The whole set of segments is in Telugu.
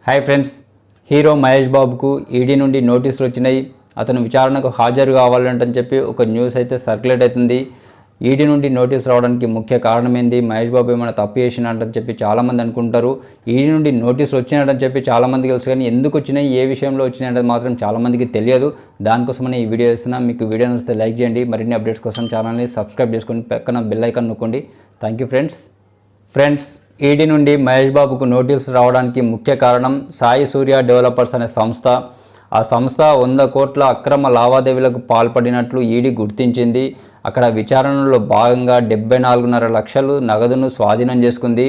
హాయ్ ఫ్రెండ్స్, హీరో మహేష్ బాబుకు ఈడీ నుండి నోటీసులు వచ్చినాయి. అతను విచారణకు హాజరు కావాలంటని చెప్పి ఒక న్యూస్ అయితే సర్క్యులేట్ అవుతుంది. ఈడీ నుండి నోటీసు రావడానికి ముఖ్య కారణం ఏంది, మహేష్ బాబు ఏమైనా తప్పు చేసినట్టని చెప్పి చాలామంది అనుకుంటారు. ఈడీ నుండి నోటీసులు వచ్చినాయని చెప్పి చాలామందికి తెలుసు, కానీ ఎందుకు వచ్చినాయి, ఏ విషయంలో వచ్చినాయంటే మాత్రం చాలామందికి తెలియదు. దానికోసమనే ఈ వీడియో చేస్తున్నా. మీకు వీడియో నచ్చితే లైక్ చేయండి. మరిన్ని అప్డేట్స్ కోసం ఛానల్ని సబ్స్క్రైబ్ చేసుకొని పక్కన బెల్ ఐకాన్ నొక్కండి. Thank you friends. ఈడీ నుండి మహేష్ బాబుకు నోటీసులు రావడానికి ముఖ్య కారణం సాయి సూర్య డెవలపర్స్ అనే సంస్థ. ఆ సంస్థ 100 కోట్ల అక్రమ లావాదేవీలకు పాల్పడినట్లు ఈడీ గుర్తించింది. అక్కడ విచారణలో భాగంగా 74.5 లక్షలు నగదును స్వాధీనం చేసుకుంది.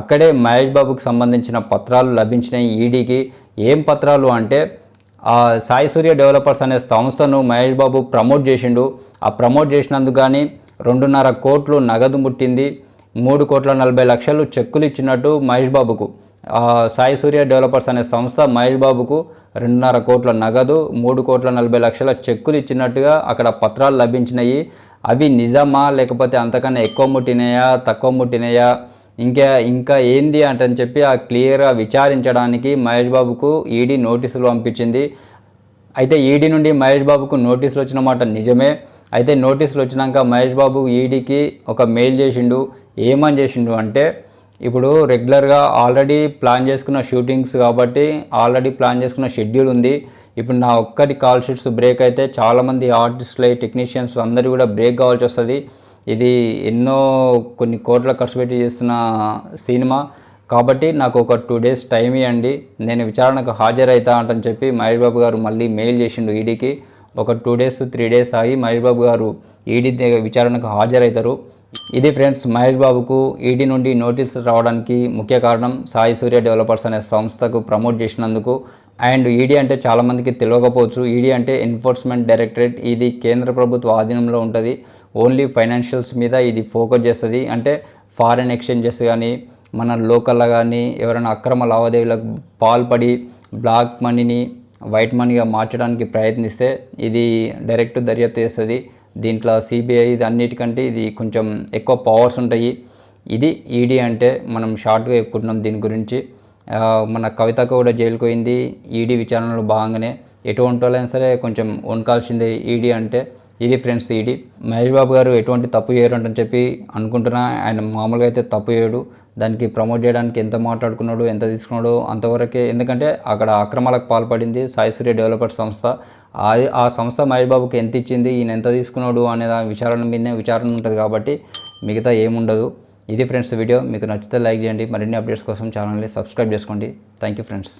అక్కడే మహేష్ బాబుకు సంబంధించిన పత్రాలు లభించినాయి ఈడీకి. ఏం పత్రాలు అంటే, ఆ సాయి సూర్య డెవలపర్స్ అనే సంస్థను మహేష్ బాబు ప్రమోట్ చేసిండు. ఆ ప్రమోట్ చేసినందుకు కానీ 2.5 కోట్లు నగదు ముట్టింది. 3,40,00,000 చెక్కులు ఇచ్చినట్టు మహేష్ బాబుకు సాయి సూర్య డెవలపర్స్ అనే సంస్థ మహేష్ బాబుకు 2.5 కోట్ల నగదు, 3,40,00,000 చెక్కులు ఇచ్చినట్టుగా అక్కడ పత్రాలు లభించినాయి. అవి నిజమా, లేకపోతే అంతకన్నా ఎక్కువ ముట్టినాయా, తక్కువ ముట్టినాయా, ఇంకా ఏంది అంటని చెప్పి ఆ క్లియర్గా విచారించడానికి మహేష్ బాబుకు ఈడీ నోటీసులు పంపించింది. అయితే ఈడీ నుండి మహేష్ బాబుకు నోటీసులు వచ్చిన మాట నిజమే. అయితే నోటీసులు వచ్చినాక మహేష్ బాబు ఈడీకి ఒక మెయిల్ చేసిండు. ఏమని చేసిండు అంటే, ఇప్పుడు రెగ్యులర్గా ఆల్రెడీ ప్లాన్ చేసుకున్న షూటింగ్స్ కాబట్టి ఆల్రెడీ ప్లాన్ చేసుకున్న షెడ్యూల్ ఉంది. ఇప్పుడు నా ఒక్కటి కాల్ షీట్స్ బ్రేక్ అయితే చాలామంది ఆర్టిస్టులు, టెక్నీషియన్స్ అందరూ కూడా బ్రేక్ కావాల్సి వస్తుంది. ఇది కొన్ని కోట్ల ఖర్చు పెట్టి చేస్తున్న సినిమా కాబట్టి నాకు ఒక 2 days టైం ఇవ్వండి, నేను విచారణకు హాజరవుతా అంటని చెప్పి మహేష్ బాబు గారు మళ్ళీ మెయిల్ చేసిండు ఈడీకి. ఒక 2 days 3 days ఆగి మహేష్ బాబు గారు ఈడీ విచారణకు హాజరవుతారు. ఇది ఫ్రెండ్స్, మహేష్ బాబుకు ఈడీ నుండి నోటీసులు రావడానికి ముఖ్య కారణం సాయి సూర్య డెవలపర్స్ అనే సంస్థకు ప్రమోట్ చేసినందుకు. అండ్ ఈడీ అంటే చాలామందికి తెలియకపోవచ్చు. ఈడీ అంటే ఎన్ఫోర్స్మెంట్ డైరెక్టరేట్. ఇది కేంద్ర ప్రభుత్వ ఆధీనంలో ఉంటుంది. ఓన్లీ ఫైనాన్షియల్స్ మీద ఇది ఫోకస్ చేస్తుంది. అంటే ఫారిన్ ఎక్స్చేంజెస్ కానీ, మన లోకల్లో కానీ ఎవరైనా అక్రమ లావాదేవీలకు పాల్పడి బ్లాక్ మనీని వైట్ మనీగా మార్చడానికి ప్రయత్నిస్తే ఇది డైరెక్ట్ దర్యాప్తు చేస్తుంది. దీంట్లో సిబిఐ ఇది అన్నిటికంటే ఇది కొంచెం ఎక్కువ పవర్స్ ఉంటాయి. ఇది ఈడీ అంటే మనం షార్ట్గా చెప్పుకుంటున్నాం దీని గురించి. మన కవితకు కూడా జైలుకు పోయింది ఈడీ విచారణలో భాగంగానే. ఎటువంటి వాళ్ళైనా సరే కొంచెం వణకాల్సిందే ఈడీ అంటే. ఇది ఫ్రెండ్స్ ఈడీ. మహేష్ బాబు గారు ఎటువంటి తప్పు చేయరు అంటని చెప్పి అనుకుంటున్నా. ఆయన మామూలుగా అయితే తప్పు చేయడు. దానికి ప్రమోట్ చేయడానికి ఎంత మాట్లాడుకున్నాడు, ఎంత తీసుకున్నాడు అంతవరకే. ఎందుకంటే అక్కడ అక్రమాలకు పాల్పడింది సాయి సూర్య డెవలపర్స్ సంస్థ. ఆ సంస్థ మహేష్ బాబుకి ఎంత ఇచ్చింది, ఈయన ఎంత తీసుకున్నాడు అనే విచారణ మీదనే విచారణ ఉంటుంది కాబట్టి మిగతా ఏముండదు. ఇది ఫ్రెండ్స్ వీడియో. మీకు నచ్చితే లైక్ చేయండి. మరిన్ని అప్డేట్స్ కోసం ఛానల్ని సబ్స్క్రైబ్ చేసుకోండి. Thank you friends.